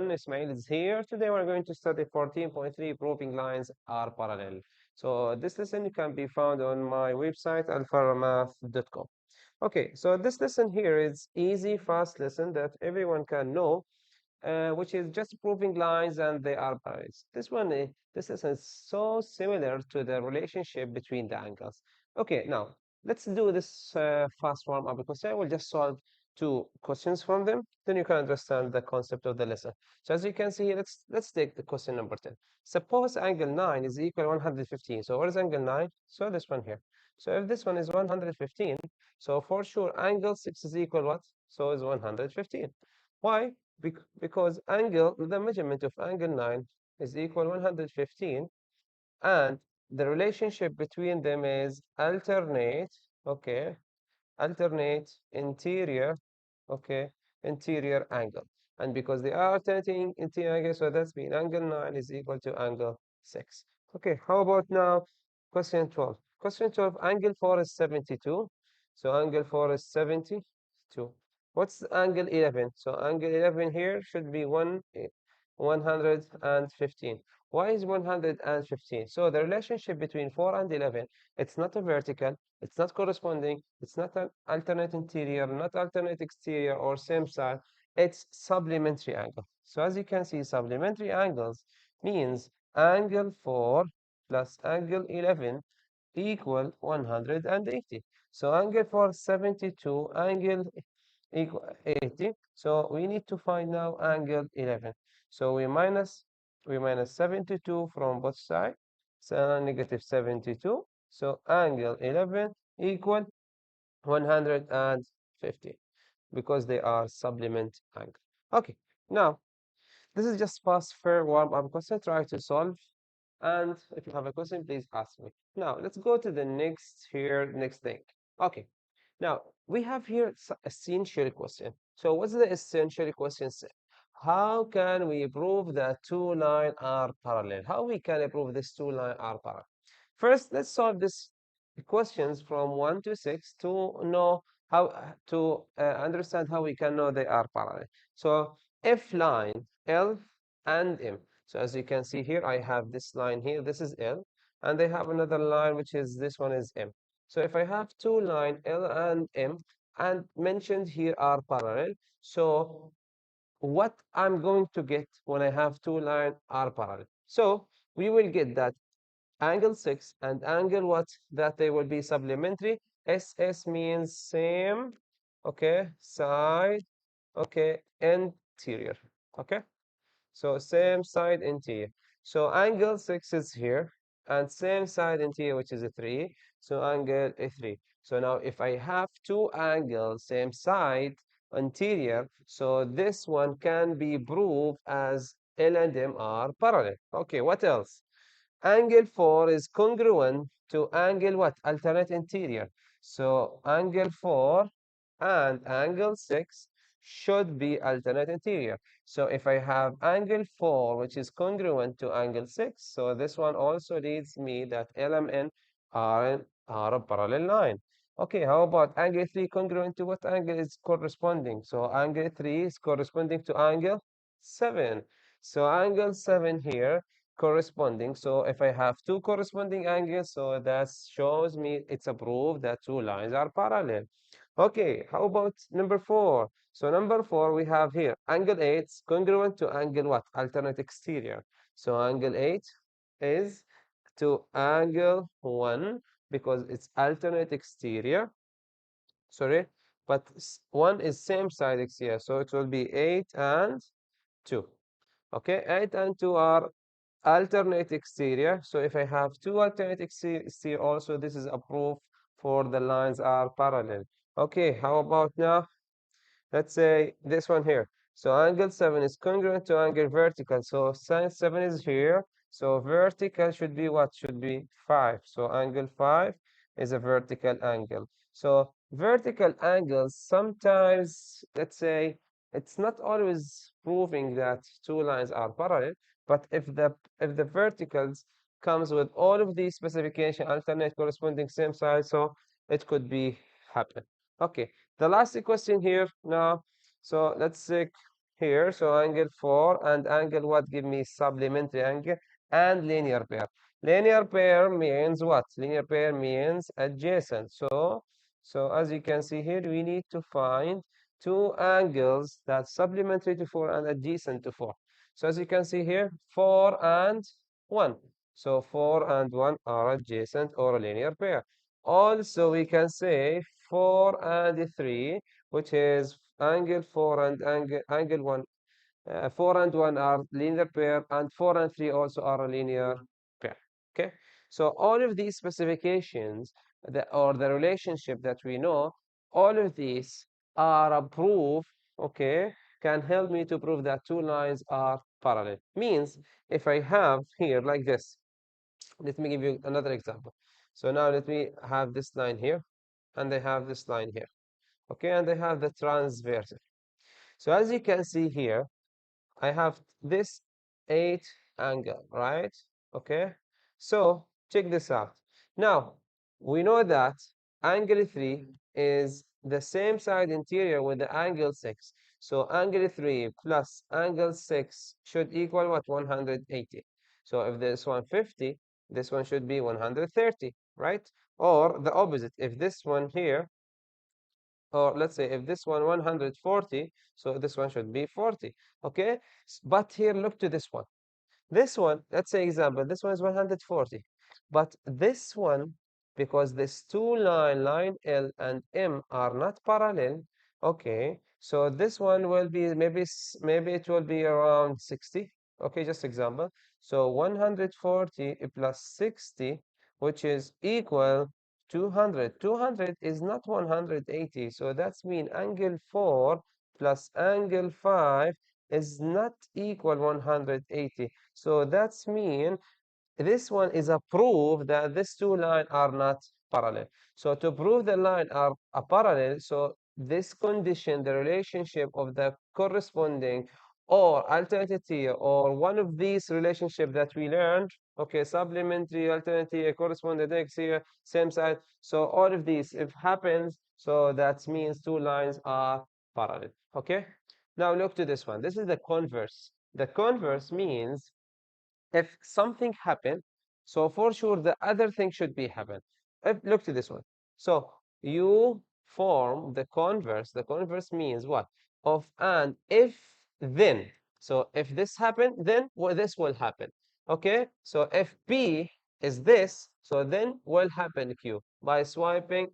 everyone. Ismail is here. Today we're going to study 14.3 proving lines are parallel. So this lesson can be found on my website alfaramath.com. Okay, so this lesson here is easy, fast lesson that everyone can know, which is just proving lines and they are parallel. This lesson is so similar to the relationship between the angles. Okay, now let's do this fast warm-up because I will just solve two questions from them. Then you can understand the concept of the lesson. So as you can see, let's take the question number 10. Suppose angle 9 is equal to 115. So what is angle 9? So this one here. So if this one is 115, so for sure angle 6 is equal what? So is 115. Why? Because the measurement of angle 9 is equal 115, and the relationship between them is alternate, okay, alternate interior, okay, interior angle. And because they are alternating interior angle, so that's mean angle 9 is equal to angle 6. Okay, how about now question 12? Question 12, angle 4 is 72. So angle 4 is 72. What's angle 11? So angle 11 here should be 115. Why is 115? So the relationship between 4 and 11, it's not a vertical, it's not corresponding, it's not an alternate interior, not alternate exterior or same side, it's supplementary angle. So as you can see, supplementary angles means angle 4 plus angle 11 equal 180. So angle 4 72, angle equal 80. So we need to find now angle 11. So we minus 72 from both sides. So negative 72. So angle 11 equal 150 because they are supplement angle. Okay, now this is just fast fair warm-up question. Try to solve. And if you have a question, please ask me. Now let's go to the next thing. Okay. Now, we have here essential question. So what's the essential question say? How can we prove that two lines are parallel? How we can prove these two lines are parallel? First, let's solve this questions from 1 to 6 to know how to understand how we can know they are parallel. So F line, L and M. So as you can see here, I have this line here. This is L. And they have another line, which is this one is M. So if I have two lines, L and M, and mentioned here are parallel, so what I'm going to get when I have two lines are parallel? So we will get that angle 6 and angle what? That they will be supplementary. SS means same, okay, side, okay, interior, okay? So same side interior. So angle 6 is here and same side interior, which is a 3. So angle a 3. So now if I have two angles, same side interior, so this one can be proved as L and M are parallel. Okay, what else? Angle 4 is congruent to angle what? Alternate interior. So angle 4 and angle 6 should be alternate interior. So if I have angle 4, which is congruent to angle 6, so this one also leads me that L and N are a parallel line. Okay, how about angle 3 congruent to what angle is corresponding? So angle 3 is corresponding to angle 7. So angle 7 here corresponding. So if I have two corresponding angles, so that shows me it's a proof that two lines are parallel. Okay, how about number 4? So number 4 we have here angle 8 is congruent to angle what? Alternate exterior. So angle 8 is to angle 1 because it's alternate exterior. Sorry, but 1 is same side exterior. So it will be 8 and 2. Okay, 8 and 2 are alternate exterior. So if I have two alternate exterior also, this is a proof for the lines are parallel. Okay, how about now? Let's say this one here. So angle 7 is congruent to angle vertical. So sin 7 is here. So vertical should be what? Should be 5. So angle 5 is a vertical angle. So vertical angles sometimes, let's say, it's not always proving that two lines are parallel, but if the verticals comes with all of these specification, alternate corresponding same side, so it could be happen. Okay, the last question here now. So let's check here. So angle 4 and angle what give me supplementary angle and linear pair. Linear pair means what? Linear pair means adjacent. So as you can see here, we need to find two angles that's supplementary to 4 and adjacent to 4. So as you can see here, 4 and 1. So 4 and 1 are adjacent or a linear pair. Also, we can say 4 and 3, which is angle 4 and angle 1. 4 and 1 are linear pair, and 4 and 3 also are a linear pair. Okay, so all of these specifications or the relationship that we know, all of these are a proof, okay, can help me to prove that two lines are parallel. Means if I have here like this, let me give you another example. So now let me have this line here, and I have this line here, okay, and I have the transversal. So as you can see here, I have this 8 angle, right? Okay, so check this out. Now, we know that angle 3 is the same side interior with the angle 6. So angle 3 plus angle 6 should equal what? 180. So if this 150, this one should be 130, right? Or the opposite, if this one here, or let's say if this one 140, so this one should be 40. Okay, but here look to this one. This one, let's say example, this one is 140, but this one, because this two line L and M are not parallel, okay, so this one will be maybe it will be around 60. Okay, just example. So 140 plus 60, which is equal 200. 200 is not 180, so that's mean angle 4 plus angle 5 is not equal 180. So that's mean this one is a proof that these two lines are not parallel. So to prove the line are a parallel, so this condition, the relationship of the corresponding or alternative or one of these relationship that we learned, okay, supplementary, alternative, corresponding, x here, same side. So all of these, if happens, so that means two lines are parallel. Okay. Now look to this one. This is the converse. The converse means if something happened, so for sure the other thing should be happen. Look to this one. So you form the converse. The converse means what? Of and if then. So if this happened, then this will happen. Okay. So if P is this, so then will happen Q by swapping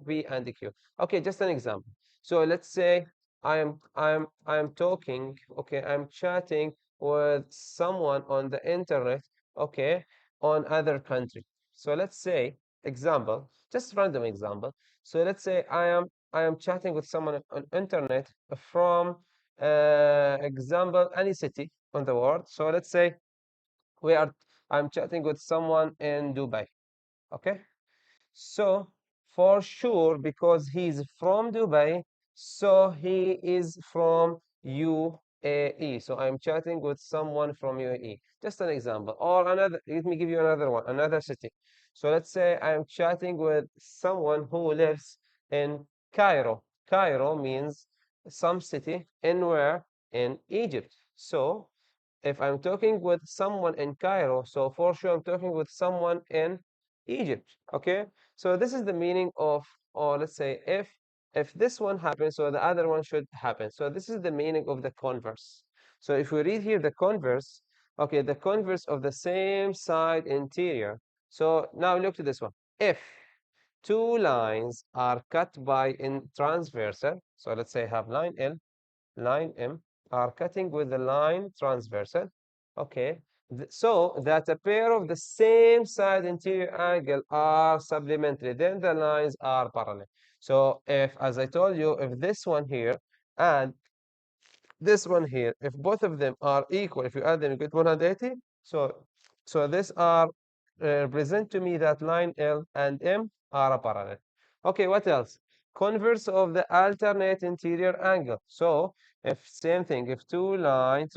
P and Q. Okay, just an example. So let's say I am talking. Okay, I'm chatting with someone on the internet, okay, on other country. So let's say example, just random example. So let's say I am chatting with someone on internet from example any city on the world. So let's say we are I'm chatting with someone in Dubai, okay? So for sure, because he's from Dubai, so he is from UAE. So I'm chatting with someone from UAE. Just an example. Or another, let me give you another one, another city. So let's say I'm chatting with someone who lives in Cairo. Cairo means some city in where? In Egypt. So if I'm talking with someone in Cairo, so for sure I'm talking with someone in Egypt. Okay, so this is the meaning of, or let's say if this one happens, so the other one should happen. So this is the meaning of the converse. So if we read here the converse, okay, the converse of the same side interior. So now look to this one. If two lines are cut by in transversal, so let's say I have line L, line M are cutting with the line transversal. Okay, so that a pair of the same side interior angle are supplementary, then the lines are parallel. So if, as I told you, if this one here and this one here, if both of them are equal, if you add them, you get 180. So this are represent to me that line L and M are a parallel. Okay, what else? Converse of the alternate interior angle. So if same thing, if two lines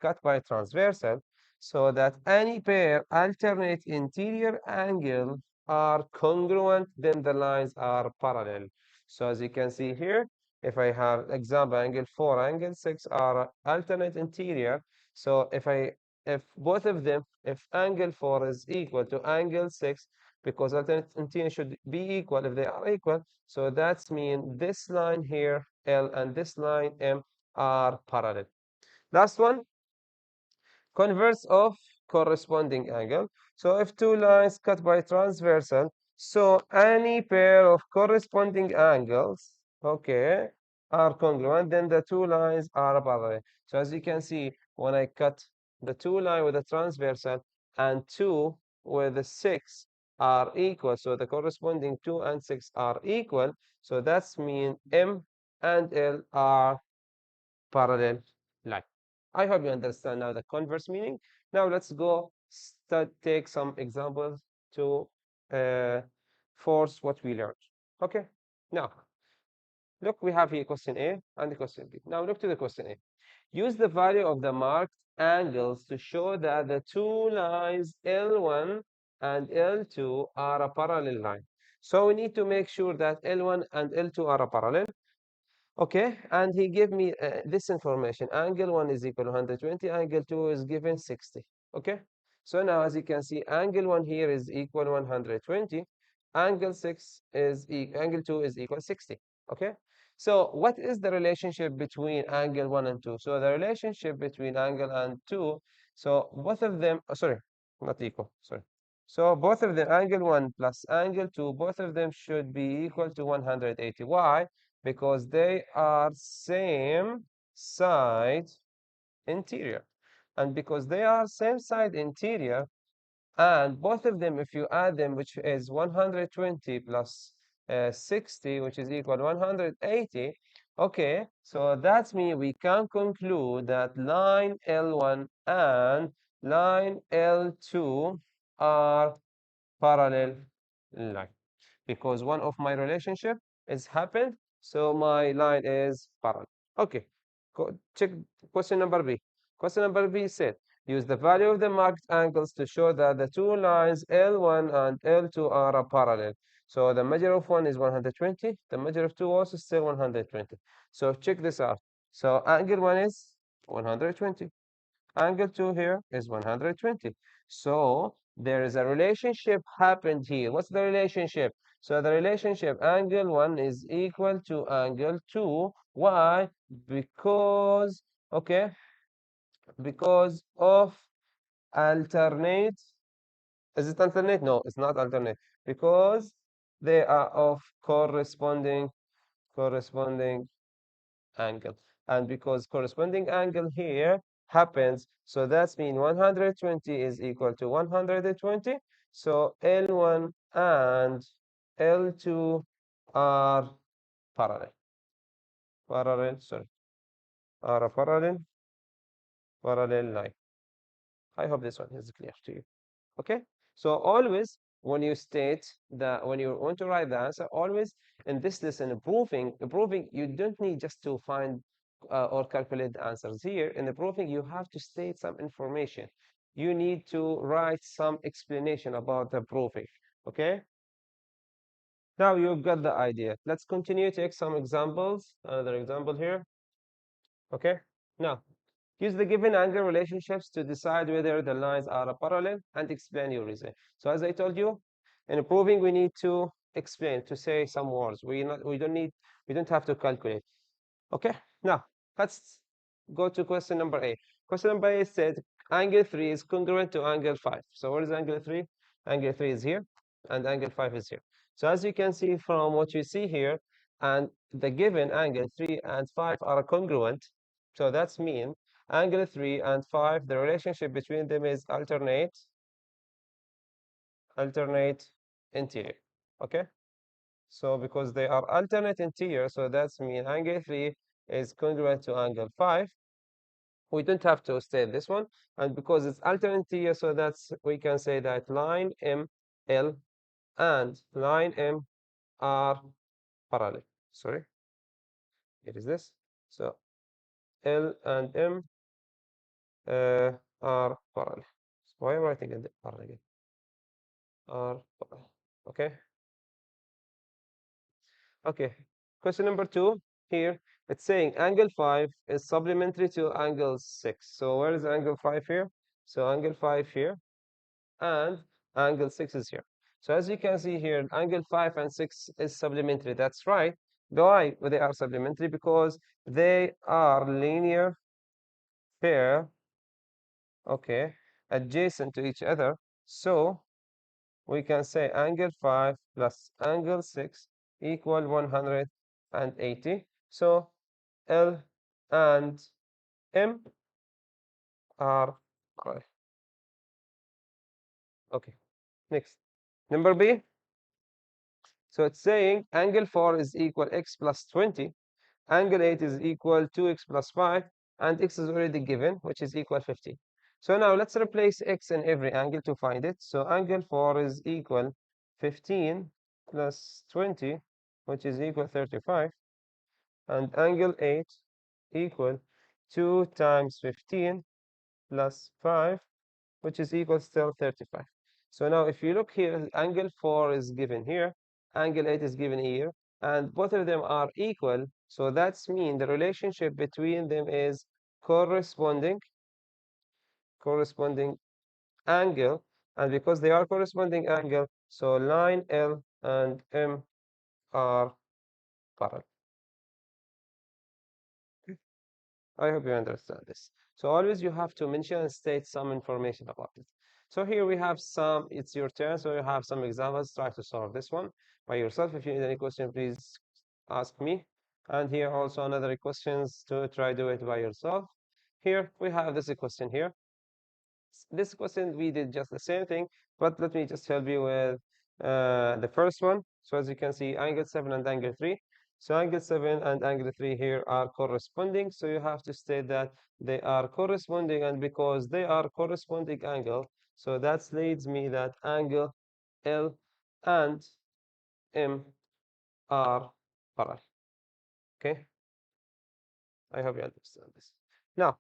cut by transversal, so that any pair alternate interior angle are congruent, then the lines are parallel. So as you can see here, if I have example angle 4, angle 6 are alternate interior. So if both of them, if angle 4 is equal to angle 6, because alternate interior should be equal if they are equal, so that's mean this line here L and this line M are parallel. Last one, converse of corresponding angle. So if two lines cut by transversal, so any pair of corresponding angles, okay, are congruent, then the two lines are parallel. So as you can see, when I cut the two line with a transversal and two with the six are equal, so the corresponding 2 and 6 are equal, so that's mean M and L are parallel line. I hope you understand now the converse meaning. Now let's go take some examples to uh, force what we learned. Okay. Now look, we have here question A and the question B. Now look to the question A. Use the value of the marked angles to show that the two lines L1 and L2 are a parallel line. So we need to make sure that L1 and L2 are a parallel. Okay, and he gave me this information. Angle 1 is equal to 120, angle 2 is given 60. Okay, so now as you can see, angle 1 here is equal 120, angle 6 is angle 2 is equal 60. Okay, so what is the relationship between angle 1 and 2? So the relationship between angle and 2, so both of them, oh, sorry, not equal, sorry. So both of them, angle 1 plus angle 2, both of them should be equal to 180. Why? Because they are same side interior. And because they are same side interior, and both of them, if you add them, which is 120 plus 60, which is equal to 180, okay, so that means we can conclude that line L1 and line L2 are parallel line because one of my relationship is happened, so my line is parallel. Okay, check question number B. Question number B said, use the value of the marked angles to show that the two lines L1 and L2 are a parallel. So the measure of one is 120, the measure of two also still 120. So check this out. So angle 1 is 120. Angle 2 here is 120. So there is a relationship happened here. What's the relationship? So the relationship angle 1 is equal to angle 2. Why? Because, okay, because of alternate. Is it alternate? No, it's not alternate. Because they are of corresponding angle. And because corresponding angle here happens, so that's mean 120 is equal to 120. So L1 and L2 are parallel. Sorry, are a parallel line. I hope this one is clear to you. Okay, so always when you state that when you want to write the answer, always in this lesson proving you don't need just to find or calculate the answers. Here in the proving you have to state some information, you need to write some explanation about the proving. Okay, now you've got the idea. Let's continue to take some examples. Another example here. Okay, now use the given angle relationships to decide whether the lines are parallel and explain your reason. So as I told you, in proving we need to explain, to say some words. We don't have to calculate. Okay, now let's go to question number 8. Question number 8 said angle 3 is congruent to angle 5. So what is angle 3? Angle 3 is here and angle 5 is here. So as you can see from what you see here, and the given angle 3 and 5 are congruent. So that's mean angle 3 and 5, the relationship between them is alternate interior. Okay, so because they are alternate interior, so that's mean angle 3 is congruent to angle 5. We don't have to state this one, and because it's alternate interior, so that's we can say that line ML and line M are parallel. Sorry, it is this. So L and M are parallel. So why am I writing it parallel? Are parallel. Okay. Okay. Question number 2. here it's saying angle 5 is supplementary to angle 6. So where is angle 5 here? So angle 5 here, and angle 6 is here. So as you can see here, angle 5 and 6 is supplementary. That's right. Why they are supplementary? Because they are linear pair, okay, adjacent to each other. So we can say angle 5 plus angle 6 equal 180. So L and M are correct. Okay, next. Number B. So it's saying angle 4 is equal x plus 20, angle 8 is equal 2x plus 5, and x is already given, which is equal 15. So now let's replace x in every angle to find it. So angle 4 is equal 15 plus 20, which is equal 35, and angle 8 equal 2 times 15 plus 5, which is equal still 35. So now if you look here, angle 4 is given here, angle 8 is given here, and both of them are equal. So that's mean the relationship between them is corresponding angle, and because they are corresponding angle, so line L and M are parallel. I hope you understand this. So always you have to mention and state some information about it. So here we have some, it's your turn. So you have some examples. Try to solve this one by yourself. If you need any question, please ask me. And here also another questions to try do it by yourself. Here we have this question here. This question we did just the same thing, but let me just help you with the first one. So as you can see, angle 7 and angle 3. So angle 7 and angle 3 here are corresponding. So you have to state that they are corresponding, and because they are corresponding angle, so that leads me that angle L and M are parallel. Okay, I hope you understand this. Now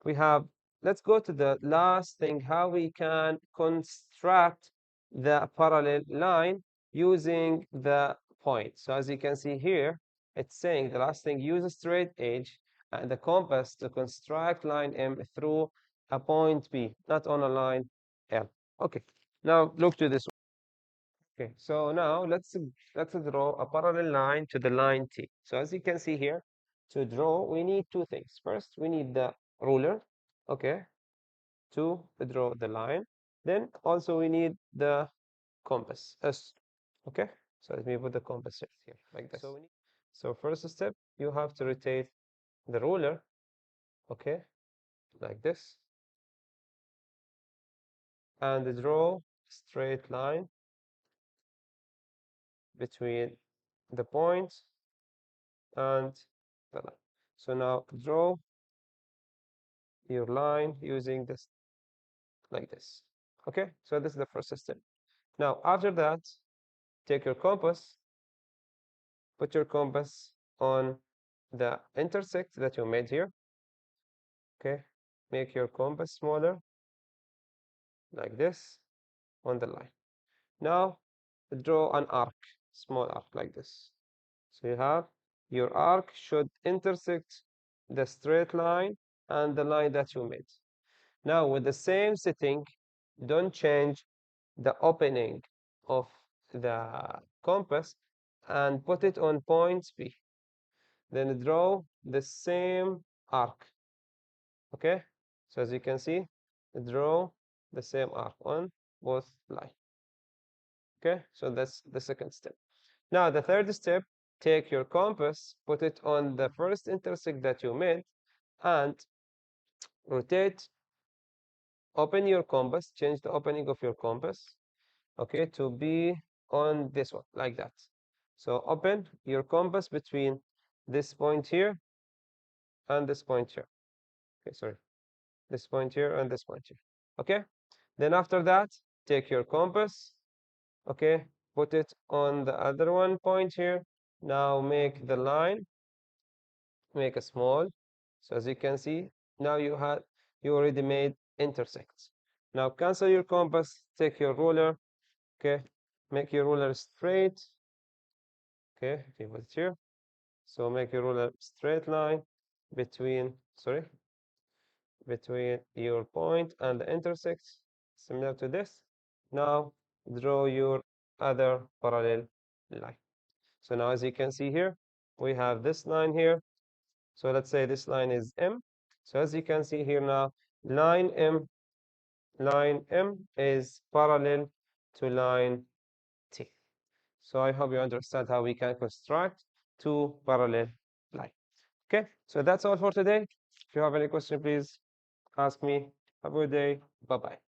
we have, let's go to the last thing, how we can construct the parallel line using the point. So as you can see here, it's saying the last thing, use a straight edge and the compass to construct line M through a point B, not on a line L. Okay, now look to this one. Okay, so now let's draw a parallel line to the line T. So as you can see here, to draw, we need two things. First, we need the ruler, okay, to draw the line. Then also we need the compass, S, okay? So let me put the compass right here, like this. So first step, you have to rotate the ruler, okay, like this, and draw a straight line between the point and the line. So now draw your line using this, like this. Okay, so this is the first step. Now after that, take your compass, put your compass on the intersect that you made here. Okay, make your compass smaller, like this, on the line. Now draw an arc, small arc like this. So you have your arc should intersect the straight line and the line that you made. Now with the same setting, don't change the opening of the compass and put it on point B. Then draw the same arc. Okay? So as you can see, draw the same arc on both lines. Okay? So that's the second step. Now the third step, take your compass, put it on the first intersect that you made, and rotate, open your compass, change the opening of your compass, okay, to be on this one, like that. So open your compass between this point here and this point here. Okay, sorry. This point here and this point here. Okay? Then after that, take your compass, okay, put it on the other one point here. Now make the line, make a small. So as you can see, now you already made intersects. Now cancel your compass, take your ruler, okay, make your ruler straight. Okay, leave it here. So make your rule a straight line between, sorry, between your point and the intersect, similar to this. Now draw your other parallel line. So now as you can see here, we have this line here. So let's say this line is M. So as you can see here now, line M, line M is parallel to line T. So I hope you understand how we can construct two parallel lines. Okay, so that's all for today. If you have any question, please ask me. Have a good day. Bye bye.